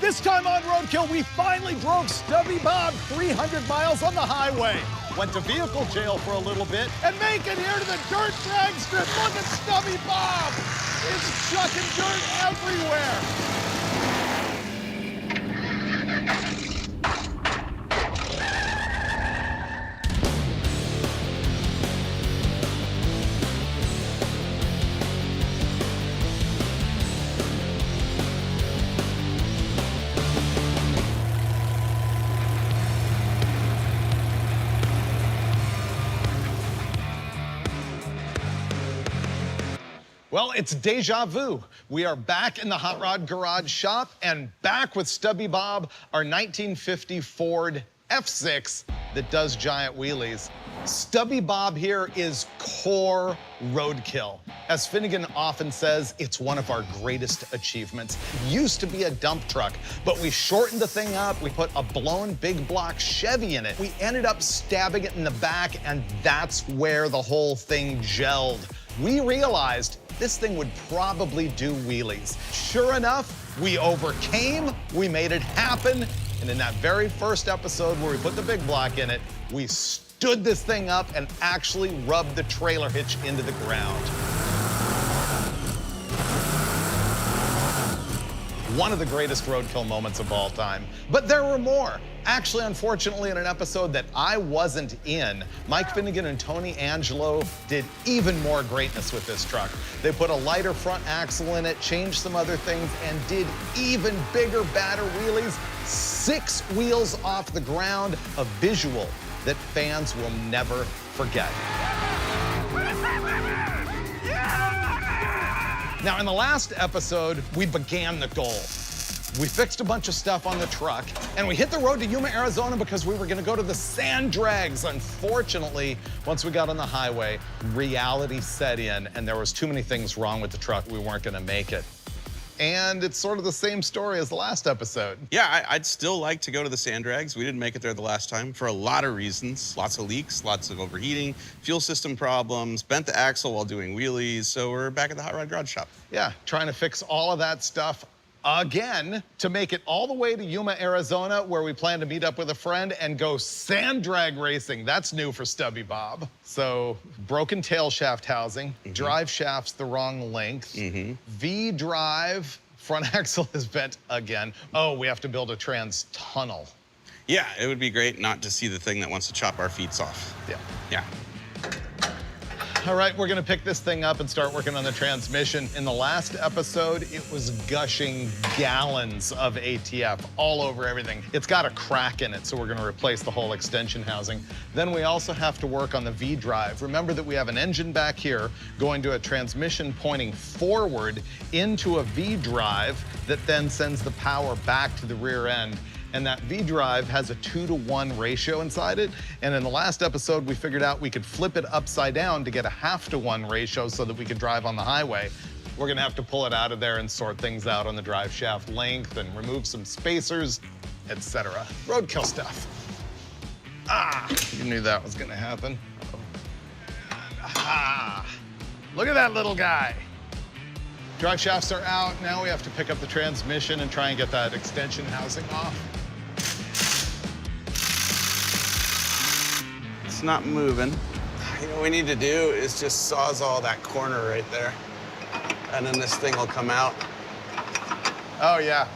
This time on Roadkill, we finally drove Stubby Bob 300 miles on the highway. Went to vehicle jail for a little bit and make it here to the dirt drag strip. Look at Stubby Bob. It's chucking dirt everywhere. Well, it's deja vu. We are back in the Hot Rod Garage shop and back with Stubby Bob, our 1950 Ford F6 that does giant wheelies. Stubby Bob here is core roadkill. As Finnegan often says, it's one of our greatest achievements. It used to be a dump truck, but we shortened the thing up. We put a blown big block Chevy in it. We ended up stabbing it in the back, and that's where the whole thing gelled. We realized this thing would probably do wheelies. Sure enough, we overcame, we made it happen, and in that very first episode where we put the big block in it, we stood this thing up and actually rubbed the trailer hitch into the ground. One of the greatest roadkill moments of all time. But there were more. Actually, unfortunately, in an episode that I wasn't in, Mike Finnegan and Tony Angelo did even more greatness with this truck. They put a lighter front axle in it, changed some other things, and did even bigger, badder wheelies. 6 wheels off the ground, a visual that fans will never forget. Now, in the last episode, we began the goal. We fixed a bunch of stuff on the truck, and we hit the road to Yuma, Arizona because we were gonna go to the sand drags. Unfortunately, once we got on the highway, reality set in, and there was too many things wrong with the truck. We weren't gonna make it. And it's sort of the same story as the last episode. Yeah, I'd still like to go to the sand drags. We didn't make it there the last time for a lot of reasons. Lots of leaks, lots of overheating, fuel system problems, bent the axle while doing wheelies, so we're back at the Hot Rod Garage shop. Yeah, trying to fix all of that stuff again to make it all the way to Yuma, Arizona, where we plan to meet up with a friend and go sand drag racing. That's new for Stubby Bob. So, broken tail shaft housing, drive shaft's the wrong length, V-drive, front axle is bent again. Oh, we have to build a trans tunnel. Yeah, it would be great not to see the thing that wants to chop our feet off. Yeah. Yeah. All right, we're gonna pick this thing up and start working on the transmission. In the last episode, it was gushing gallons of ATF all over everything. It's got a crack in it, so we're gonna replace the whole extension housing. Then we also have to work on the V-drive. Remember that we have an engine back here going to a transmission pointing forward into a V-drive that then sends the power back to the rear end. And that V-drive has a 2-to-1 ratio inside it. And in the last episode, we figured out we could flip it upside down to get a 1/2-to-1 ratio so that we could drive on the highway. We're gonna have to pull it out of there and sort things out on the drive shaft length and remove some spacers, etc. Roadkill stuff. Ah, you knew that was gonna happen. Ah, look at that little guy. Drive shafts are out. Now we have to pick up the transmission and try and get that extension housing off. It's not moving. You know what we need to do is just sawzall that corner right there. And then this thing will come out. Oh, yeah,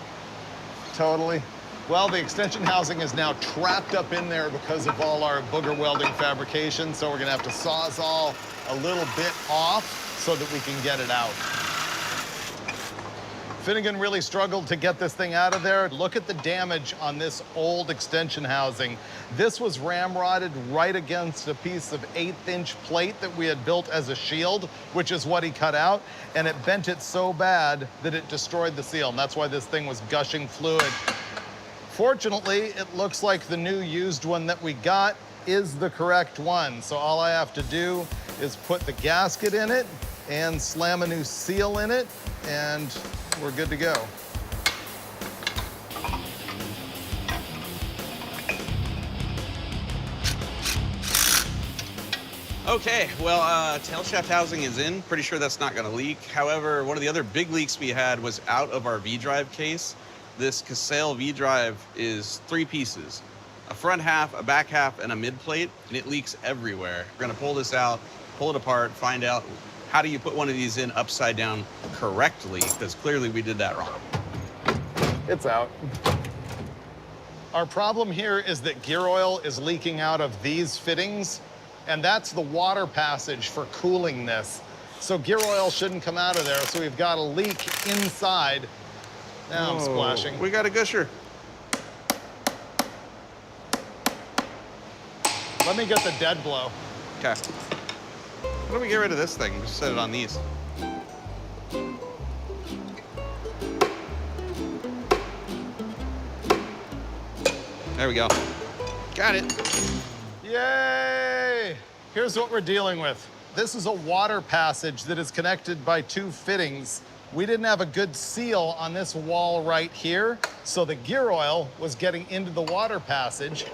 totally. Well, the extension housing is now trapped up in there because of all our booger welding fabrication, so we're gonna have to sawzall a little bit off so that we can get it out. Finnegan really struggled to get this thing out of there. Look at the damage on this old extension housing. This was ramrodded right against a piece of 1/8-inch plate that we had built as a shield, which is what he cut out, and it bent it so bad that it destroyed the seal, and that's why this thing was gushing fluid. Fortunately, it looks like the new used one that we got is the correct one, so all I have to do is put the gasket in it and slam a new seal in it, and we're good to go. Okay, well, tail shaft housing is in. Pretty sure that's not gonna leak. However, one of the other big leaks we had was out of our V-drive case. This Casale V-Drive is 3 pieces. A front half, a back half, and a mid plate, and it leaks everywhere. We're gonna pull this out, pull it apart, find out how do you put one of these in upside down correctly, because clearly we did that wrong. It's out. Our problem here is that gear oil is leaking out of these fittings, and that's the water passage for cooling this. So gear oil shouldn't come out of there, so we've got a leak inside. Now I'm splashing. We got a gusher. Let me get the dead blow. Okay. How do we get rid of this thing? Just set it on these. There we go. Got it. Yay! Here's what we're dealing with. This is a water passage that is connected by 2 fittings. We didn't have a good seal on this wall right here, so the gear oil was getting into the water passage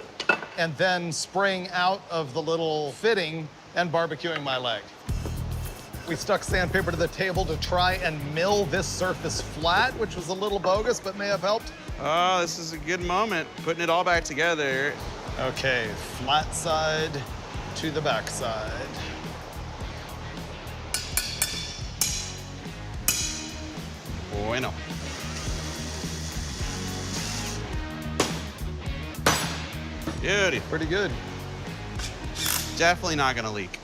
and then spraying out of the little fitting and barbecuing my leg. We stuck sandpaper to the table to try and mill this surface flat, which was a little bogus, but may have helped. Oh, this is a good moment. Putting it all back together. Okay, flat side to the back side. Bueno. Beauty. Pretty good. Definitely not gonna leak.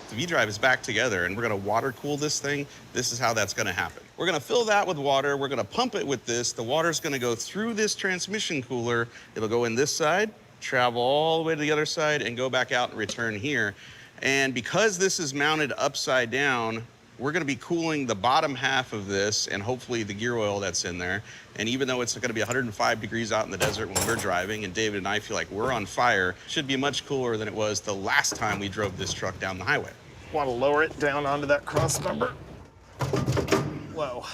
The V-Drive is back together and we're gonna water cool this thing. This is how that's gonna happen. We're gonna fill that with water. We're gonna pump it with this. The water's gonna go through this transmission cooler. It'll go in this side, travel all the way to the other side and go back out and return here. And because this is mounted upside down, we're gonna be cooling the bottom half of this and hopefully the gear oil that's in there. And even though it's gonna be 105 degrees out in the desert when we're driving, and David and I feel like we're on fire, it should be much cooler than it was the last time we drove this truck down the highway. Want to lower it down onto that cross member? Whoa.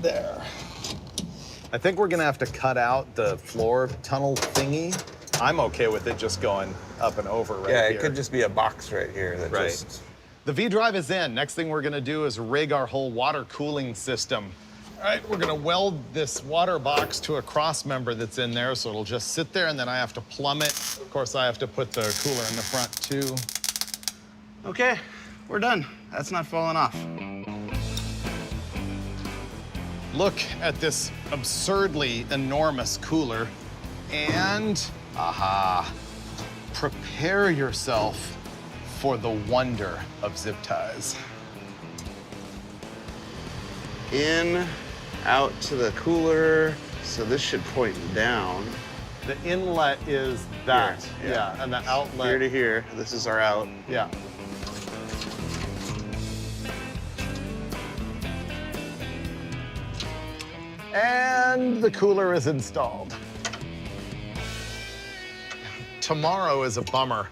There. I think we're gonna have to cut out the floor tunnel thingy. I'm okay with it just going up and over right here. Yeah, it could just be a box right here that just... The V-Drive is in. Next thing we're gonna do is rig our whole water cooling system. All right, we're gonna weld this water box to a cross member that's in there, so it'll just sit there and then I have to plumb it. Of course, I have to put the cooler in the front too. Okay, we're done. That's not falling off. Look at this absurdly enormous cooler and, aha, prepare yourself for the wonder of zip ties. In, out to the cooler. So this should point down. The inlet is that, Here, yeah. and the outlet. Here to here, this is our out. Yeah. And the cooler is installed. Tomorrow is a bummer.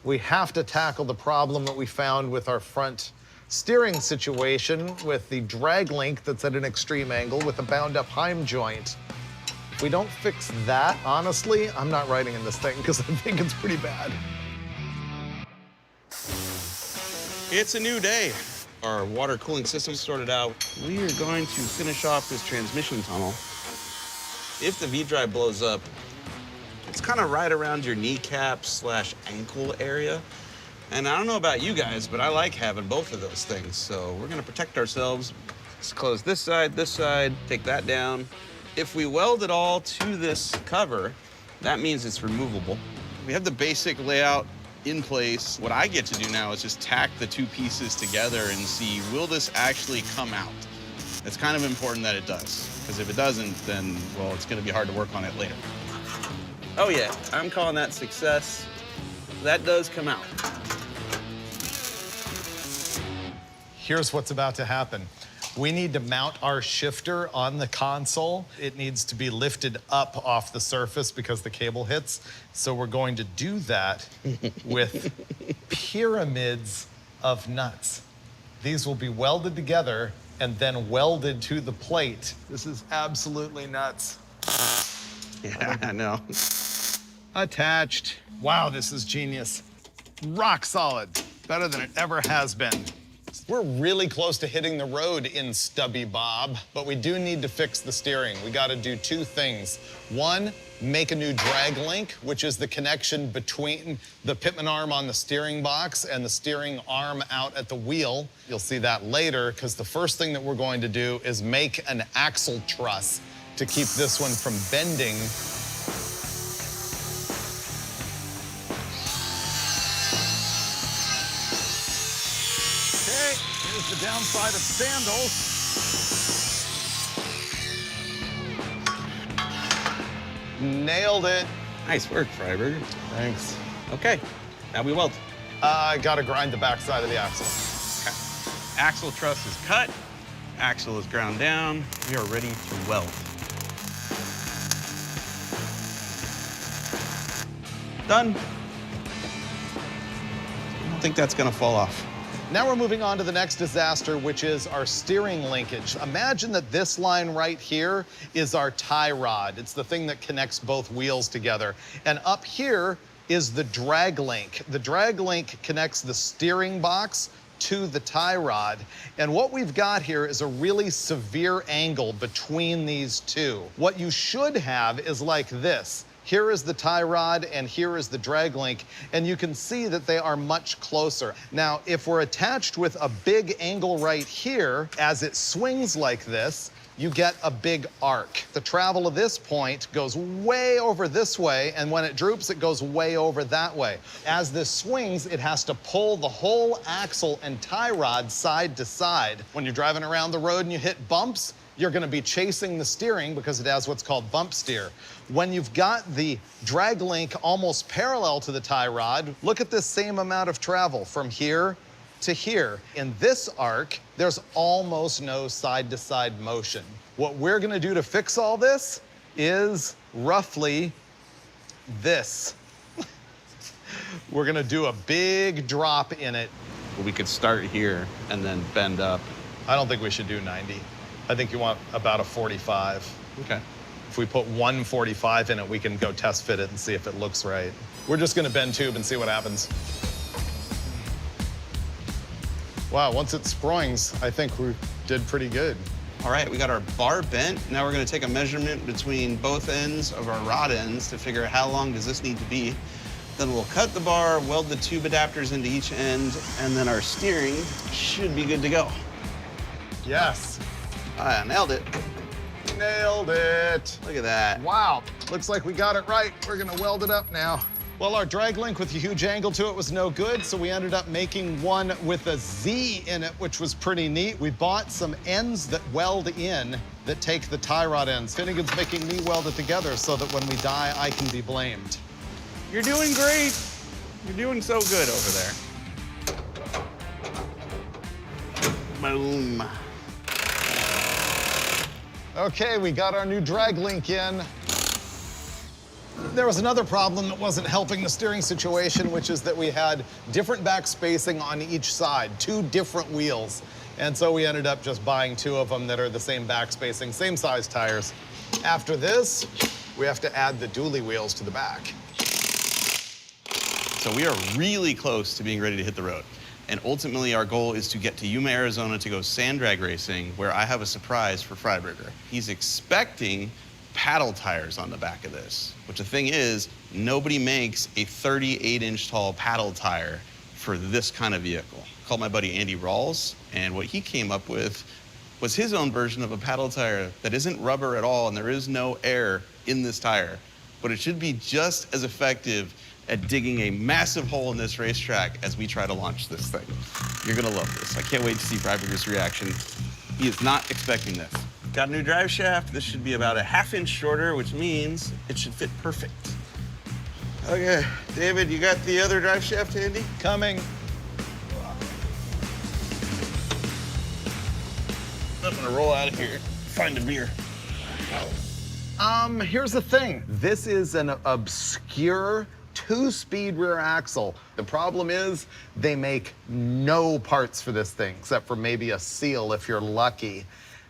We have to tackle the problem that we found with our front steering situation with the drag link that's at an extreme angle with a bound up Heim joint. If we don't fix that, honestly, I'm not riding in this thing because I think it's pretty bad. It's a new day. Our water cooling system sorted out. We are going to finish off this transmission tunnel. If the V-Drive blows up, it's kind of right around your kneecap / ankle area. And I don't know about you guys, but I like having both of those things. So we're gonna protect ourselves. Let's close this side, take that down. If we weld it all to this cover, that means it's removable. We have the basic layout in place. What I get to do now is just tack the 2 pieces together and see, will this actually come out? It's kind of important that it does, because if it doesn't, then, well, it's gonna be hard to work on it later. Oh yeah, I'm calling that success. That does come out. Here's what's about to happen. We need to mount our shifter on the console. It needs to be lifted up off the surface because the cable hits. So we're going to do that with pyramids of nuts. These will be welded together and then welded to the plate. This is absolutely nuts. Yeah, I know. Attached. Wow, this is genius. Rock solid. Better than it ever has been. We're really close to hitting the road in Stubby Bob, but we do need to fix the steering. We gotta do two things. One, make a new drag link, which is the connection between the pitman arm on the steering box and the steering arm out at the wheel. You'll see that later, because the first thing that we're going to do is make an axle truss to keep this one from bending. The downside of sandals. Nailed it. Nice work, Freiberger. Thanks. Okay, now we weld. I gotta grind the backside of the axle. Okay. Axle truss is cut. Axle is ground down. We are ready to weld. Done. I don't think that's gonna fall off. Now we're moving on to the next disaster, which is our steering linkage. Imagine that this line right here is our tie rod. It's the thing that connects both wheels together. And up here is the drag link. The drag link connects the steering box to the tie rod. And what we've got here is a really severe angle between these two. What you should have is like this. Here is the tie rod and here is the drag link, and you can see that they are much closer. Now, if we're attached with a big angle right here, as it swings like this, you get a big arc. The travel of this point goes way over this way, and when it droops, it goes way over that way. As this swings, it has to pull the whole axle and tie rod side to side. When you're driving around the road and you hit bumps, you're gonna be chasing the steering because it has what's called bump steer. When you've got the drag link almost parallel to the tie rod, look at this same amount of travel from here to here. In this arc, there's almost no side-to-side motion. What we're gonna do to fix all this is roughly this. We're gonna do a big drop in it. We could start here and then bend up. I don't think we should do 90. I think you want about a 45. Okay. If we put 145 in it, we can go test fit it and see if it looks right. We're just gonna bend tube and see what happens. Wow, once it springs, I think we did pretty good. All right, we got our bar bent. Now we're gonna take a measurement between both ends of our rod ends to figure out how long does this need to be. Then we'll cut the bar, weld the tube adapters into each end, and then our steering should be good to go. Yes. I nailed it. Nailed it. Look at that. Wow, looks like we got it right. We're gonna weld it up now. Well, our drag link with a huge angle to it was no good, so we ended up making one with a Z in it, which was pretty neat. We bought some ends that weld in that take the tie rod ends. Finnegan's making me weld it together so that when we die, I can be blamed. You're doing great. You're doing so good over there. Boom. Okay, we got our new drag link in. There was another problem that wasn't helping the steering situation, which is that we had different back spacing on each side, 2 different wheels. And so we ended up just buying 2 of them that are the same back spacing, same size tires. After this, we have to add the dually wheels to the back. So we are really close to being ready to hit the road. And ultimately, our goal is to get to Yuma, Arizona to go sand drag racing, where I have a surprise for Freiberger. He's expecting paddle tires on the back of this, which the thing is, nobody makes a 38-inch tall paddle tire for this kind of vehicle. I called my buddy Andy Rawls, and what he came up with was his own version of a paddle tire that isn't rubber at all, and there is no air in this tire, but it should be just as effective at digging a massive hole in this racetrack as we try to launch this thing. You're gonna love this. I can't wait to see Freiberger's reaction. He is not expecting this. Got a new drive shaft. This should be about a 1/2 inch shorter, which means it should fit perfect. Okay, David, you got the other drive shaft handy? Coming. I'm gonna roll out of here, find a beer. Here's the thing. This is an obscure 2-speed rear axle. The problem is they make no parts for this thing, except for maybe a seal if you're lucky.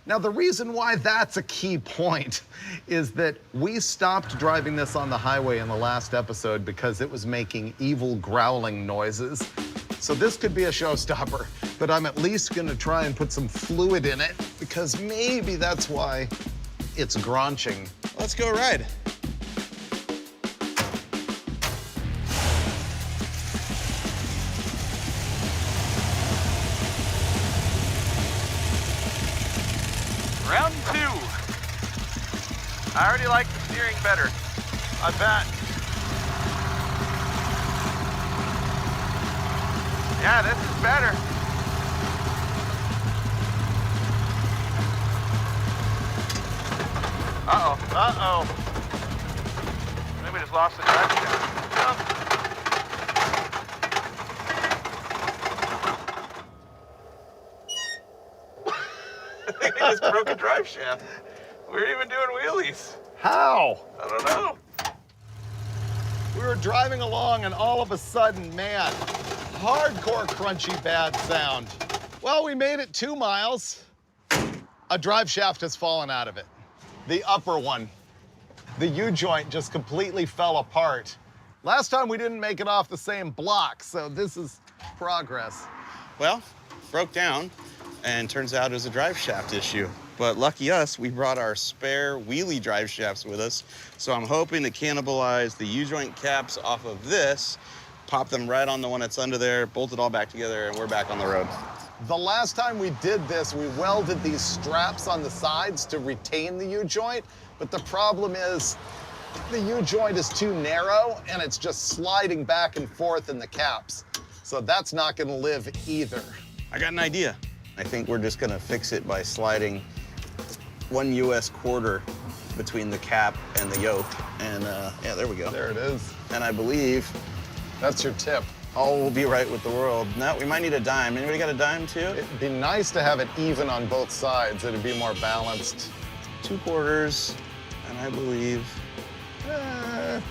Now, the reason why that's a key point is that we stopped driving this on the highway in the last episode because it was making evil growling noises. So this could be a showstopper, but I'm at least gonna try and put some fluid in it because maybe that's why it's gronching. Let's go ride. Round 2. I already like the steering better. I bet. Yeah, this is better. Uh-oh, uh-oh. I think we just lost the drive shaft. I think we just broke a drive shaft. We were even doing wheelies. How? I don't know. We were driving along and all of a sudden, man, hardcore crunchy bad sound. Well, we made it 2 miles. A drive shaft has fallen out of it. The upper one. The U-joint just completely fell apart. Last time we didn't make it off the same block, so this is progress. Well, broke down, and turns out it was a drive shaft issue. But lucky us, we brought our spare wheelie drive shafts with us, so I'm hoping to cannibalize the U-joint caps off of this, pop them right on the one that's under there, bolt it all back together, and we're back on the road. The last time we did this, we welded these straps on the sides to retain the U-joint, but the problem is the U-joint is too narrow and it's just sliding back and forth in the caps. So that's not gonna live either. I got an idea. I think we're just gonna fix it by sliding 1 US quarter between the cap and the yoke. And yeah, there we go. There it is. And I believe That's your tip. all will be right with the world. No, we might need a dime. Anybody got a dime too? It'd be nice to have it even on both sides. It'd be more balanced. 2 quarters, and I believe.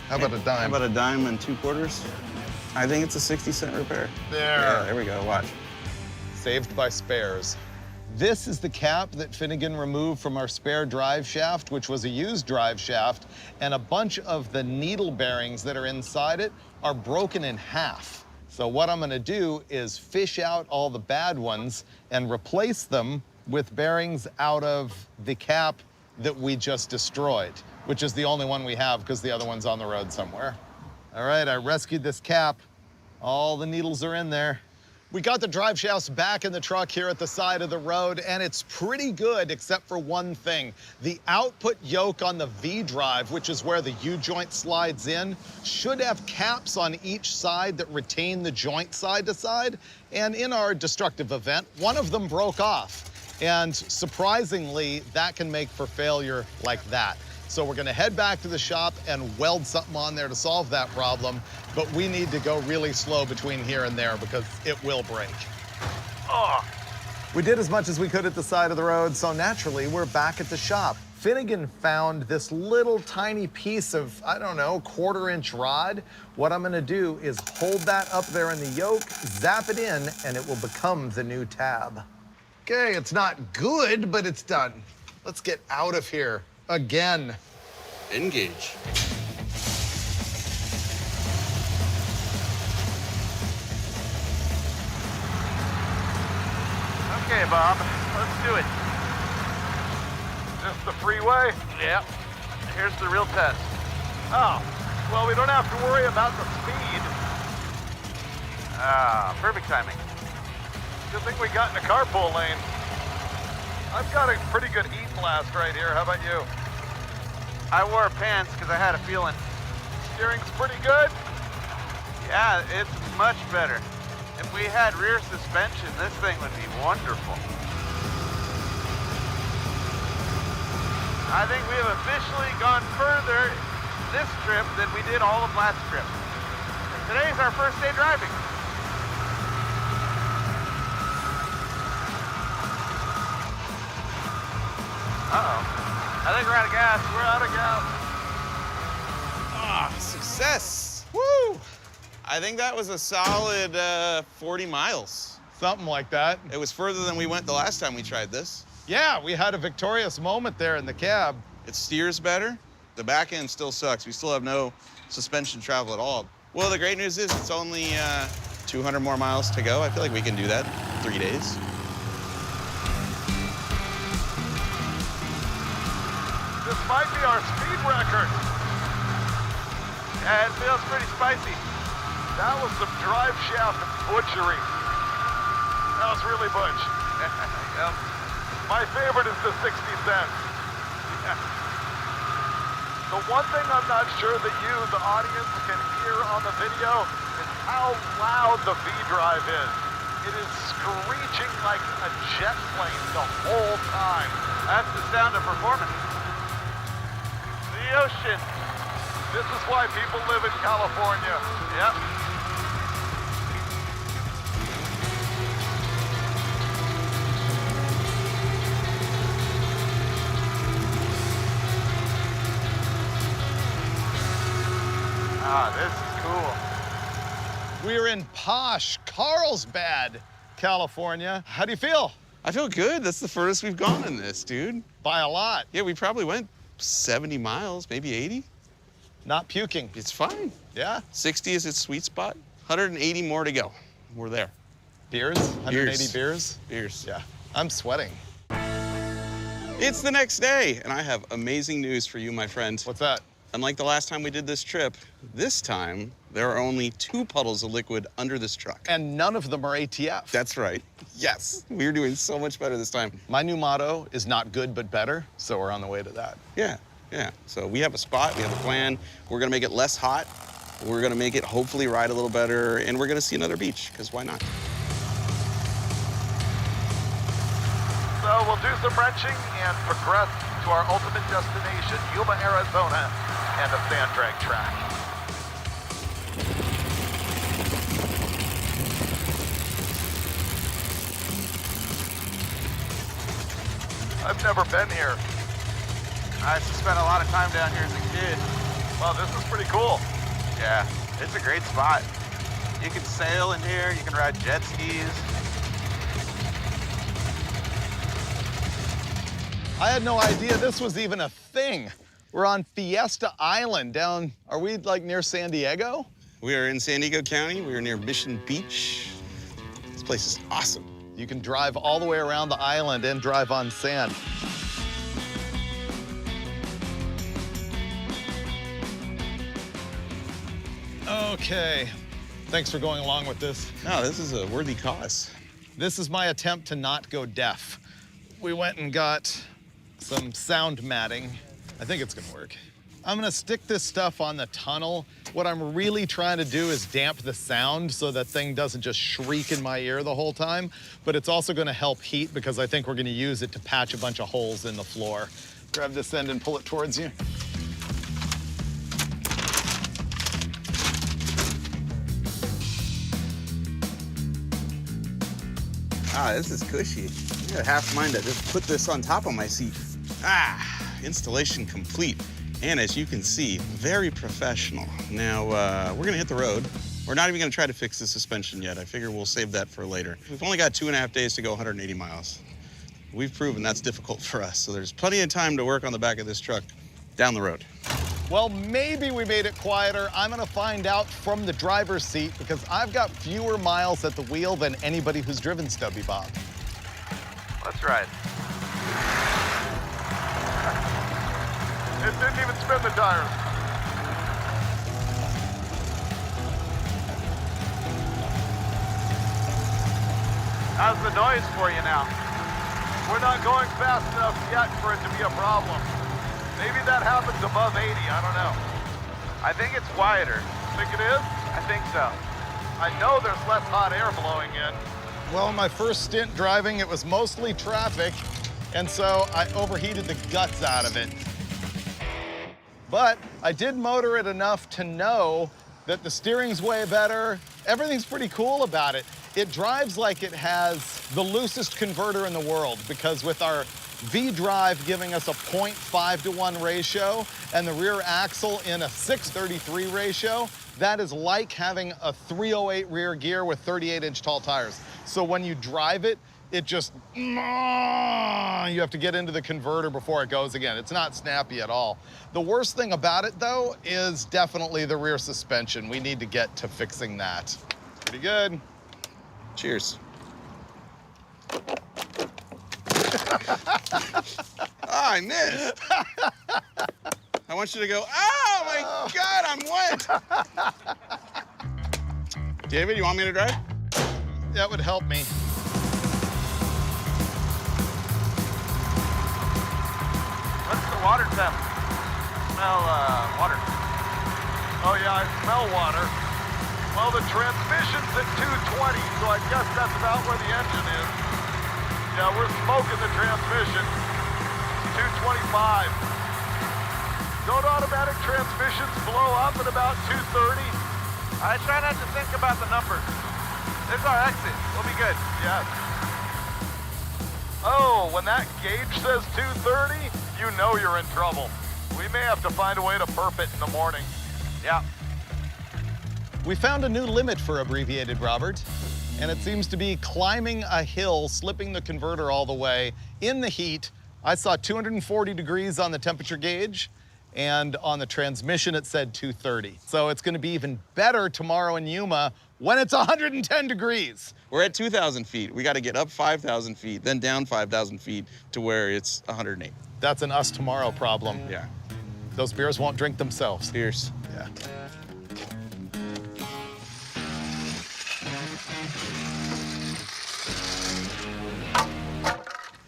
How about a dime? How about a dime and 2 quarters? I think it's a 60-cent repair. There. Yeah, there we go, watch. Saved by spares. This is the cap that Finnegan removed from our spare drive shaft, which was a used drive shaft, and a bunch of the needle bearings that are inside it are broken in half. So what I'm gonna do is fish out all the bad ones and replace them with bearings out of the cap that we just destroyed, which is the only one we have because the other one's on the road somewhere. All right, I rescued this cap. All the needles are in there. We got the drive shafts back in the truck here at the side of the road, and it's pretty good except for one thing. The output yoke on the V-drive, which is where the U-joint slides in, should have caps on each side that retain the joint side to side. And in our destructive event, one of them broke off. And surprisingly, that can make for failure like that. So we're gonna head back to the shop and weld something on there to solve that problem, but we need to go really slow between here and there because it will break. Oh. We did as much as we could at the side of the road, so naturally we're back at the shop. Finnegan found this little tiny piece of, I don't know, 1/4-inch rod. What I'm gonna do is hold that up there in the yoke, zap it in, and it will become the new tab. Okay, it's not good, but it's done. Let's get out of here. Again. Engage. Okay, Bob, let's do it. Just the freeway? Yep. Here's the real test. Oh, well, we don't have to worry about the speed. Ah, perfect timing. Good thing we got in a carpool lane. I've got a pretty good heat blast right here. How about you? I wore pants because I had a feeling. Steering's pretty good? Yeah, it's much better. If we had rear suspension, this thing would be wonderful. I think we have officially gone further this trip than we did all of last trip. Today's our first day driving. Uh-oh. I think we're out of gas. We're out of gas. Ah, success. Woo! I think that was a solid 40 miles. Something like that. It was further than we went the last time we tried this. Yeah, we had a victorious moment there in the cab. It steers better. The back end still sucks. We still have no suspension travel at all. Well, the great news is it's only 200 more miles to go. I feel like we can do that in 3 days. This might be our speed record. Yeah, it feels pretty spicy. That was some drive shaft butchery. That was really butch. Yep. My favorite is the 60 cents. Yeah. The one thing I'm not sure that you, the audience, can hear on the video is how loud the V-drive is. It is screeching like a jet plane the whole time. That's the sound of performance. The ocean. This is why people live in California. Yep. Ah, this is cool. We're in posh Carlsbad, California. How do you feel? I feel good. That's the furthest we've gone in this, dude. By a lot. Yeah, we probably went 70 miles, maybe 80. Not puking. It's fine. Yeah? 60 is its sweet spot. 180 more to go. We're there. Beers? 180 beers? Beers. Yeah. I'm sweating. It's the next day, and I have amazing news for you, my friend. What's that? Unlike the last time we did this trip, this time there are only 2 puddles of liquid under this truck. And none of them are ATF. That's right. Yes. We're doing so much better this time. My new motto is not good, but better, so we're on the way to that. Yeah. So we have a spot, we have a plan. We're gonna make it less hot. We're gonna make it hopefully ride a little better, and we're gonna see another beach, because why not? So we'll do some wrenching and progress to our ultimate destination, Yuma, Arizona, and a sand drag track. I've never been here. I spent a lot of time down here as a kid. Wow, this is pretty cool. Yeah, it's a great spot. You can sail in here, you can ride jet skis. I had no idea this was even a thing. We're on Fiesta Island down, are we like near San Diego? We are in San Diego County. We are near Mission Beach. This place is awesome. You can drive all the way around the island and drive on sand. Okay, thanks for going along with this. No, this is a worthy cause. This is my attempt to not go deaf. We went and got some sound matting. I think it's gonna work. I'm gonna stick this stuff on the tunnel. What I'm really trying to do is damp the sound so that thing doesn't just shriek in my ear the whole time, but it's also gonna help heat because I think we're gonna use it to patch a bunch of holes in the floor. Grab this end and pull it towards you. Ah, this is cushy. I got half mind to just put this on top of my seat. Ah, installation complete. And as you can see, very professional. Now, we're gonna hit the road. We're not even gonna try to fix the suspension yet. I figure we'll save that for later. We've only got 2.5 days to go 180 miles. We've proven that's difficult for us, so there's plenty of time to work on the back of this truck down the road. Well, maybe we made it quieter. I'm gonna find out from the driver's seat because I've got fewer miles at the wheel than anybody who's driven Stubby Bob. Let's ride. It didn't even spin the tires. How's the noise for you now? We're not going fast enough yet for it to be a problem. Maybe that happens above 80, I don't know. I think it's quieter. Think it is? I think so. I know there's less hot air blowing in. Well, my first stint driving, it was mostly traffic, and so I overheated the guts out of it. But I did motor it enough to know that the steering's way better. Everything's pretty cool about it. It drives like it has the loosest converter in the world because with our V-drive giving us a 0.5-to-1 ratio and the rear axle in a 6:33 ratio, that is like having a 308 rear gear with 38-inch tall tires. So when you drive it, it just, you have to get into the converter before it goes again. It's not snappy at all. The worst thing about it, though, is definitely the rear suspension. We need to get to fixing that. Pretty good. Cheers. Oh, I missed. I want you to go, oh my God, I'm wet. David, you want me to drive? That would help me. What's the water temp? Smell water. Oh yeah, I smell water. Well, the transmission's at 220, so I guess that's about where the engine is. Yeah, we're smoking the transmission. 225. Don't automatic transmissions blow up at about 230? I try not to think about the numbers. There's our exit. We'll be good. Yes. Oh, when that gauge says 230, you know you're in trouble. We may have to find a way to burp it in the morning. Yeah. We found a new limit for abbreviated Robert, and it seems to be climbing a hill, slipping the converter all the way in the heat. I saw 240 degrees on the temperature gauge, and on the transmission it said 230. So it's gonna be even better tomorrow in Yuma when it's 110 degrees. We're at 2,000 feet. We got to get up 5,000 feet, then down 5,000 feet to where it's 108. That's an us tomorrow problem. Yeah. Those beers won't drink themselves. Cheers. Yeah.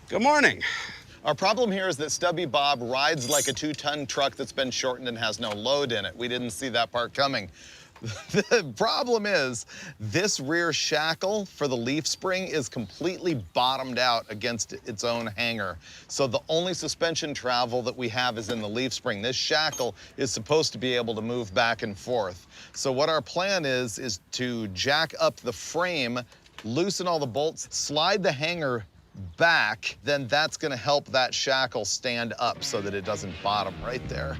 Good morning. Our problem here is that Stubby Bob rides like a 2-ton truck that's been shortened and has no load in it. We didn't see that part coming. The problem is this rear shackle for the leaf spring is completely bottomed out against its own hanger. So the only suspension travel that we have is in the leaf spring. This shackle is supposed to be able to move back and forth. So what our plan is to jack up the frame, loosen all the bolts, slide the hanger back, then that's gonna help that shackle stand up so that it doesn't bottom right there.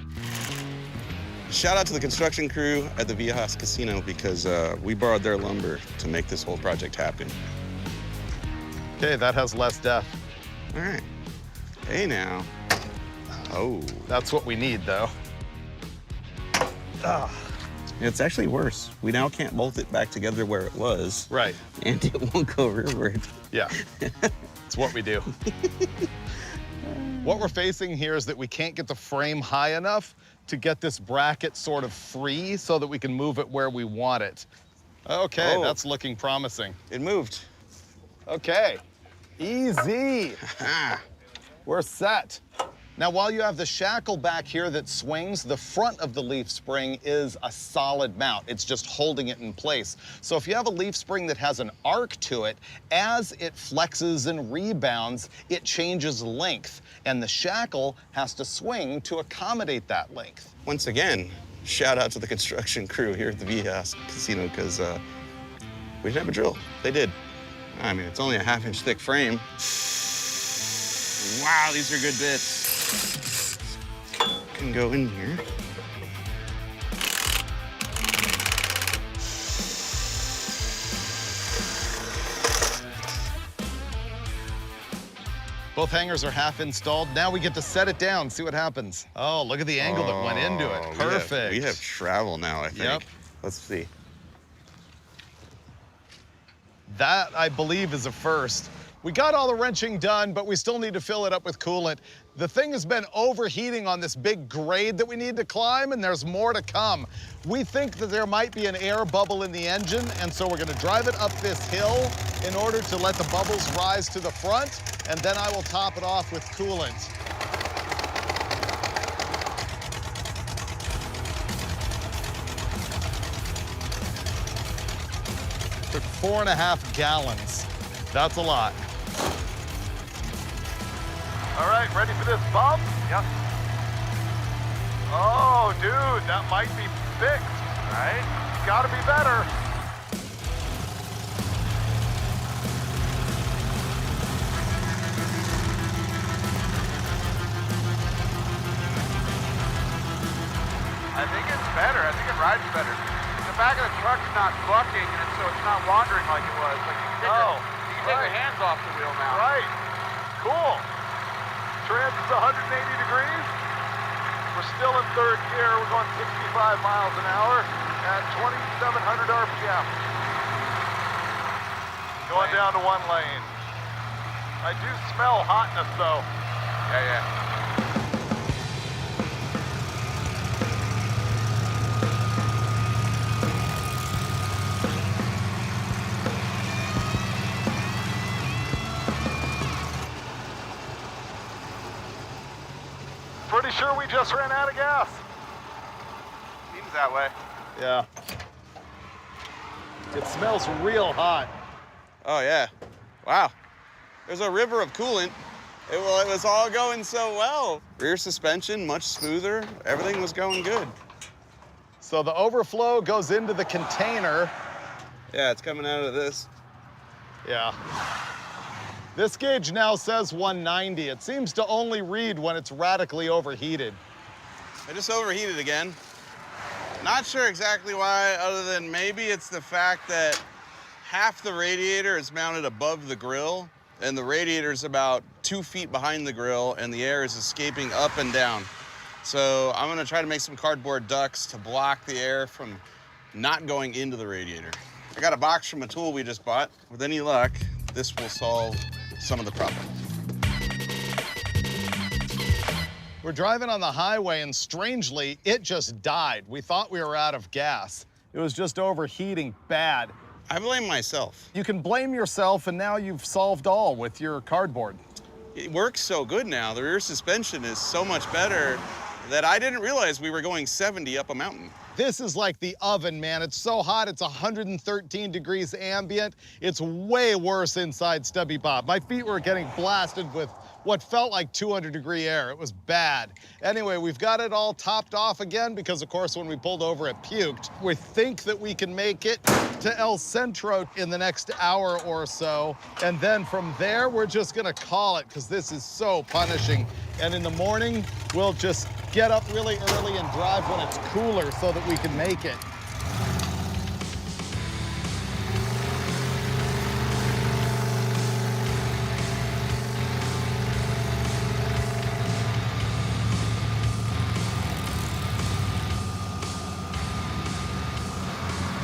Shout out to the construction crew at the Viejas Casino because we borrowed their lumber to make this whole project happen. Okay, that has less depth. All right. Hey now. Oh. That's what we need though. It's actually worse. We now can't bolt it back together where it was. Right. And it won't go rearward. Yeah. It's what we do. What we're facing here is that we can't get the frame high enough to get this bracket sort of free so that we can move it where we want it. Okay, that's looking promising. It moved. Okay, easy. We're set. Now, while you have the shackle back here that swings, the front of the leaf spring is a solid mount. It's just holding it in place. So if you have a leaf spring that has an arc to it, as it flexes and rebounds, it changes length, and the shackle has to swing to accommodate that length. Once again, shout out to the construction crew here at the Viejas Casino because we didn't have a drill. They did. I mean, it's only a 1/2-inch thick frame. Wow, these are good bits. Can go in here. Both hangers are half installed. Now we get to set it down, see what happens. Oh, look at the angle that went into it. Perfect. We have travel now, I think. Yep. Let's see. That, I believe, is a first. We got all the wrenching done, but we still need to fill it up with coolant. The thing has been overheating on this big grade that we need to climb, and there's more to come. We think that there might be an air bubble in the engine, and so we're gonna drive it up this hill in order to let the bubbles rise to the front, and then I will top it off with coolant. Took 4.5 gallons. That's a lot. All right, ready for this bump? Yep. Oh, dude, that might be fixed, right? Gotta be better. I think it's better. I think it rides better. The back of the truck's not bucking, and so it's not wandering like it was. Like you can take your hands off the wheel now. Right. Cool. Trans is 180 degrees. We're still in third gear. We're going 65 miles an hour at 2,700 RPM. Going down to 1 lane. I do smell hotness though. Yeah. Pretty sure we just ran out of gas. Seems that way. Yeah. It smells real hot. Oh, yeah. Wow. There's a river of coolant. It was all going so well. Rear suspension, much smoother. Everything was going good. So the overflow goes into the container. Yeah, it's coming out of this. Yeah. This gauge now says 190. It seems to only read when it's radically overheated. I just overheated again. Not sure exactly why, other than maybe it's the fact that half the radiator is mounted above the grill, and the radiator is about 2 feet behind the grill, and the air is escaping up and down. So I'm gonna try to make some cardboard ducts to block the air from not going into the radiator. I got a box from a tool we just bought. With any luck, this will solve some of the problem. We're driving on the highway, and strangely, it just died. We thought we were out of gas. It was just overheating bad. I blame myself. You can blame yourself, and now you've solved all with your cardboard. It works so good now. The rear suspension is so much better that I didn't realize we were going 70 up a mountain. This is like the oven, man. It's so hot, it's 113 degrees ambient. It's way worse inside Stubby Bob. My feet were getting blasted with what felt like 200-degree air. It was bad. Anyway, we've got it all topped off again because, of course, when we pulled over, it puked. We think that we can make it to El Centro in the next hour or so. And then from there, we're just gonna call it because this is so punishing. And in the morning, we'll just get up really early and drive when it's cooler so that we can make it.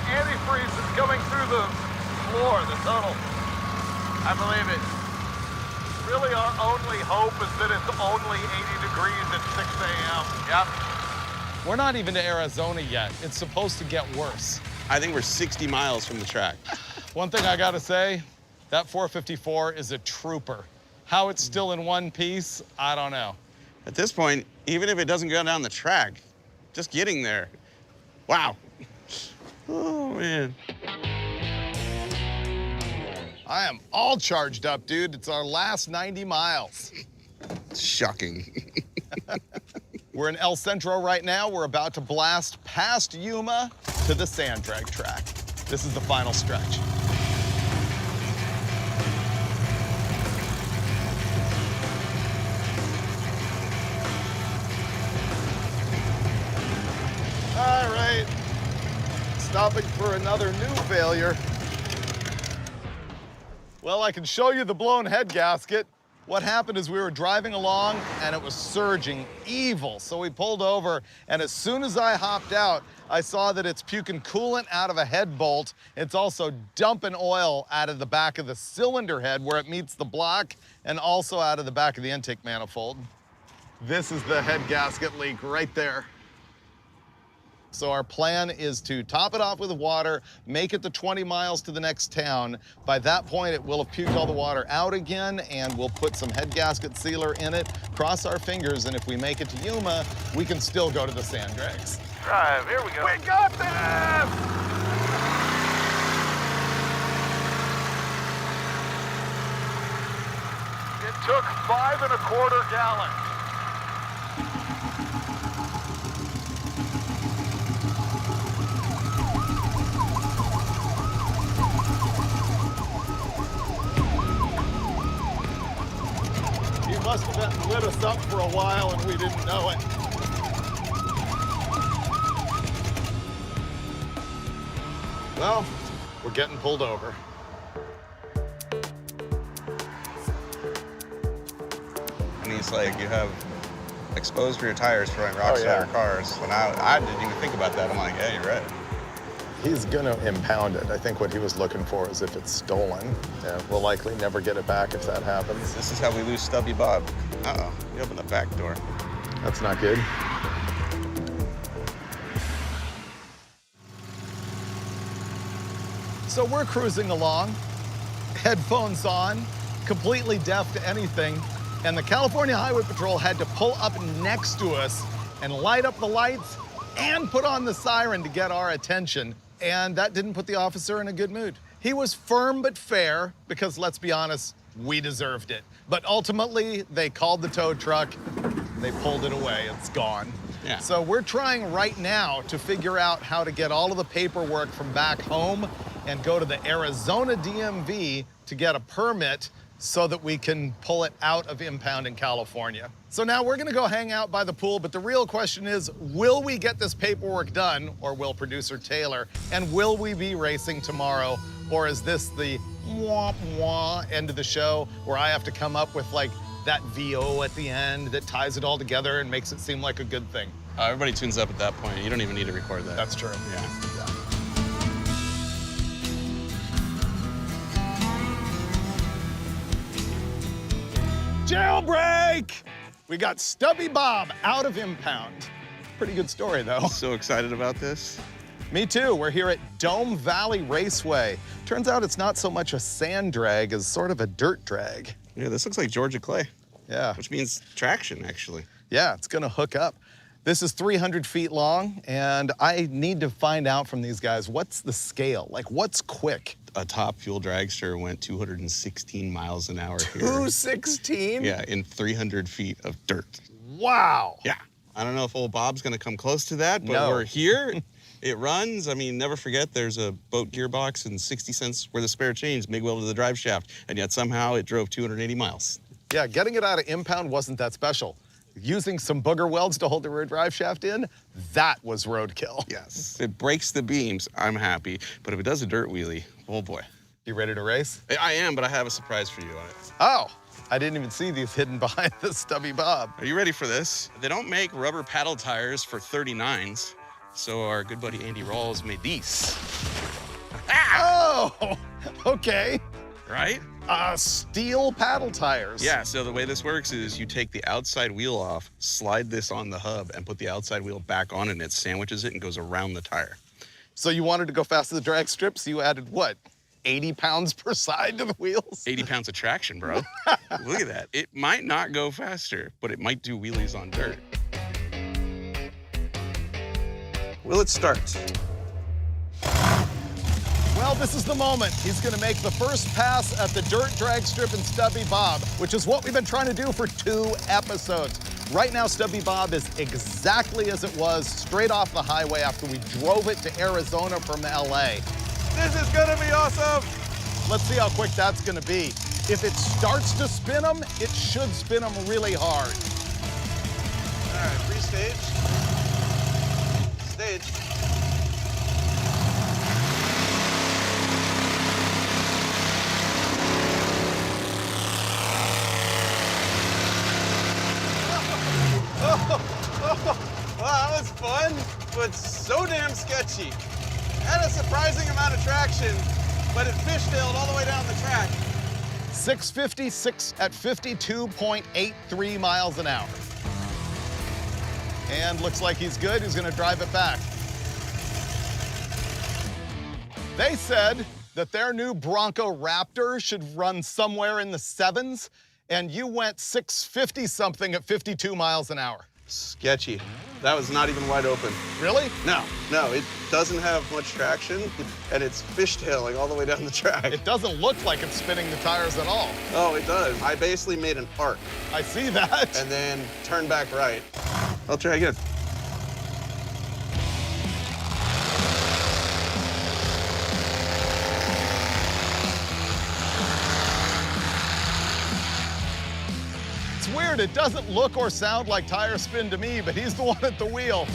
Antifreeze is coming through the floor, the tunnel. I believe it. Really, our only hope is that it's only 80 degrees at 6 a.m. Yep. We're not even to Arizona yet. It's supposed to get worse. I think we're 60 miles from the track. One thing I gotta say, that 454 is a trooper. How it's still in one piece, I don't know. At this point, even if it doesn't go down the track, just getting there, wow. Oh, man. I am all charged up, dude. It's our last 90 miles. Shocking. We're in El Centro right now. We're about to blast past Yuma to the sand drag track. This is the final stretch. All right. Stopping for another new failure. Well, I can show you the blown head gasket. What happened is we were driving along and it was surging evil. So we pulled over, and as soon as I hopped out, I saw that it's puking coolant out of a head bolt. It's also dumping oil out of the back of the cylinder head where it meets the block, and also out of the back of the intake manifold. This is the head gasket leak right there. So our plan is to top it off with water, make it to 20 miles to the next town. By that point, it will have puked all the water out again, and we'll put some head gasket sealer in it, cross our fingers, and if we make it to Yuma, we can still go to the sand drags. Drive, here we go. We got this! It took 5 1/4 gallons. Must have been lit us up for a while and we didn't know it. Well, we're getting pulled over. And he's like, you have exposed rear tires for running rock star cars. When I didn't even think about that. I'm like, yeah, you're right. he's gonna impound it. I think what he was looking for is if it's stolen. Yeah, we'll likely never get it back if that happens. This is how we lose Stubby Bob. Uh-oh, we opened the back door. That's not good. So we're cruising along, headphones on, completely deaf to anything, and the California Highway Patrol had to pull up next to us and light up the lights and put on the siren to get our attention. And that didn't put the officer in a good mood. He was firm but fair because, let's be honest, we deserved it. But ultimately, they called the tow truck, they pulled it away, it's gone. Yeah. So we're trying right now to figure out how to get all of the paperwork from back home and go to the Arizona DMV to get a permit so that we can pull it out of impound in California. So now we're gonna go hang out by the pool, but the real question is, will we get this paperwork done, or will producer Taylor? And will we be racing tomorrow, or is this the wah wah end of the show where I have to come up with like that VO at the end that ties it all together and makes it seem like a good thing? Everybody tunes up at that point. You don't even need to record that. That's true. Yeah. Jailbreak! We got Stubby Bob out of impound. Pretty good story, though. So excited about this. Me too. We're here at Dome Valley Raceway. Turns out it's not so much a sand drag as sort of a dirt drag. Yeah, this looks like Georgia clay, Yeah. which means traction, actually. Yeah, it's gonna hook up. This is 300 feet long, and I need to find out from these guys, what's the scale? Like, what's quick? A top fuel dragster went 216 miles an hour here. 216? Yeah, in 300 feet of dirt. Wow. Yeah. I don't know if old Bob's gonna come close to that, but No. we're here. It runs. I mean, never forget there's a boat gearbox and 60 cents worth of spare change, MIG welded to the drive shaft, and yet somehow it drove 280 miles. Yeah, getting it out of impound wasn't that special. Using some booger welds to hold the rear drive shaft in, that was roadkill. Yes. If it breaks the beams, I'm happy, but if it does a dirt wheelie, oh boy. You ready to race? I am, but I have a surprise for you on it. Oh, I didn't even see these hidden behind the Stubby Bob. Are you ready for this? They don't make rubber paddle tires for 39s, so our good buddy Andy Rawls made these. Oh, okay. Right? Steel paddle tires. Yeah, so the way this works is you take the outside wheel off, slide this on the hub, and put the outside wheel back on, and it sandwiches it and goes around the tire. So you wanted to go fast as the drag strip, so you added what? 80 pounds per side to the wheels? 80 pounds of traction, bro. Look at that. It might not go faster, but it might do wheelies on dirt. Will it start? Well, this is the moment. He's gonna make the first pass at the dirt drag strip in Stubby Bob, which is what we've been trying to do for 2 episodes. Right now, Stubby Bob is exactly as it was straight off the highway after we drove it to Arizona from LA. This is gonna be awesome. Let's see how quick that's gonna be. If it starts to spin them, it should spin them really hard. All right, free stage. Stage. Well, that was fun, but so damn sketchy. Had a surprising amount of traction, but it fishtailed all the way down the track. 656 at 52.83 miles an hour. And looks like he's good. He's gonna drive it back. They said that their new Bronco Raptor should run somewhere in the 7s, and you went 650 something at 52 miles an hour. Sketchy. That was not even wide open. Really? No, it doesn't have much traction, and it's fishtailing all the way down the track. It doesn't look like it's spinning the tires at all. Oh, it does. I basically made an arc I see that. and then turned back right. I'll try again. It's weird, it doesn't look or sound like tire spin to me, but he's the one at the wheel.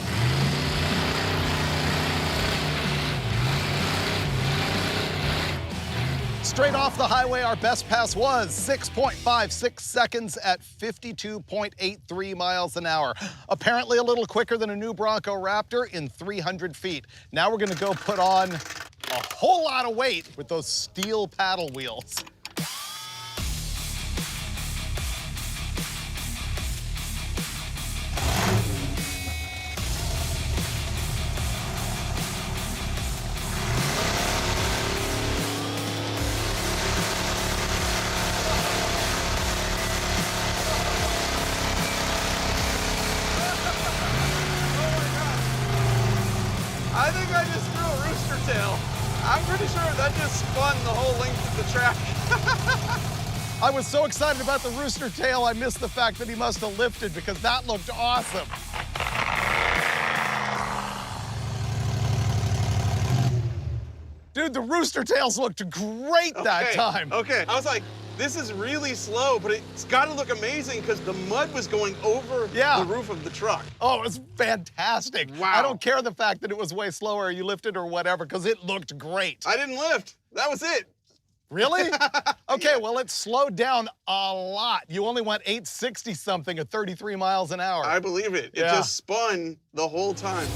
Straight off the highway, our best pass was 6.56 seconds at 52.83 miles an hour. Apparently a little quicker than a new Bronco Raptor in 300 feet. Now we're gonna go put on a whole lot of weight with those steel paddle wheels. I think I just threw a rooster tail. I'm pretty sure that just spun the whole length of the track. I was so excited about the rooster tail, I missed the fact that he must have lifted because that looked awesome. Dude, the rooster tails looked great that time. Okay, I was like, this is really slow, but it's got to look amazing because the mud was going over the roof of the truck. Oh, it was fantastic. Wow. I don't care the fact that it was way slower, you lifted or whatever, because it looked great. I didn't lift. That was it. Really? Okay, well, it slowed down a lot. You only went 860 something at 33 miles an hour. I believe it. It just spun the whole time.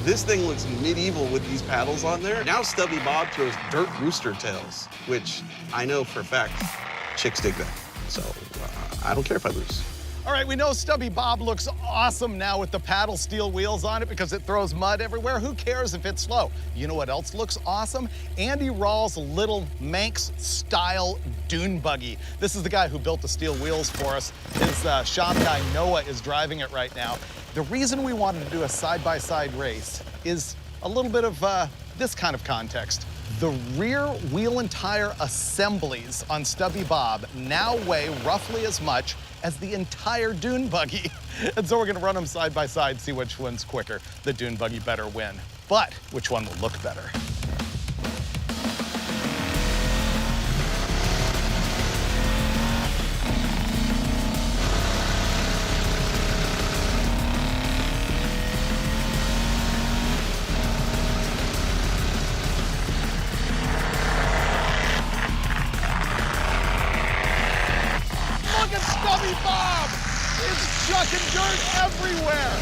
This thing looks medieval with these paddles on there. Now Stubby Bob throws dirt rooster tails, which I know for a fact chicks dig that. So I don't care if I lose. All right, we know Stubby Bob looks awesome now with the paddle steel wheels on it because it throws mud everywhere. Who cares if it's slow? You know what else looks awesome? Andy Rawls' little Manx-style dune buggy. This is the guy who built the steel wheels for us. His shop guy, Noah, is driving it right now. The reason we wanted to do a side-by-side race is a little bit of this kind of context. The rear wheel and tire assemblies on Stubby Bob now weigh roughly as much as the entire dune buggy. And so we're gonna run them side by side, see which one's quicker. The dune buggy better win. But which one will look better? Look at Stubby Bob! It's chucking dirt everywhere!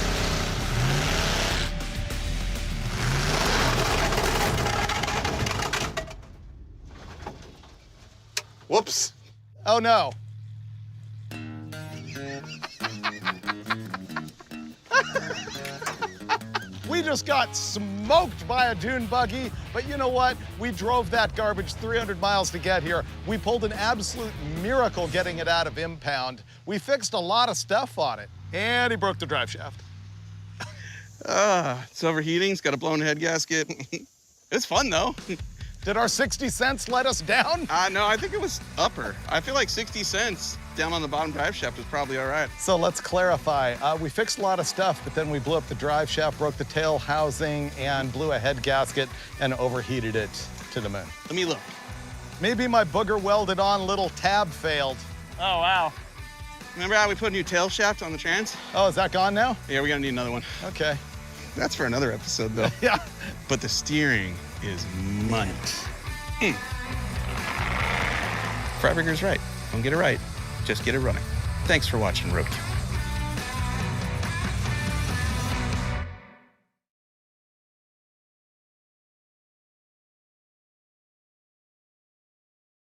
Whoops. Oh no. We just got smoked by a dune buggy, but you know what? We drove that garbage 300 miles to get here. We pulled an absolute miracle getting it out of impound. We fixed a lot of stuff on it, and he broke the drive shaft. It's overheating. It's got a blown head gasket. It's fun, though. Did our 60 cents let us down? No, I think it was upper. I feel like 60 cents down on the bottom drive shaft is probably all right. So let's clarify. We fixed a lot of stuff, but then we blew up the drive shaft, broke the tail housing, and blew a head gasket and overheated it to the moon. Let me look. Maybe my booger welded on little tab failed. Oh, wow. Remember how we put a new tail shaft on the trans? Oh, is that gone now? Yeah, we're gonna need another one. Okay. That's for another episode, though. Yeah. But the steering is money. Freiberger's right. Don't get it right. Just get it running. Thanks for watching Roadkill.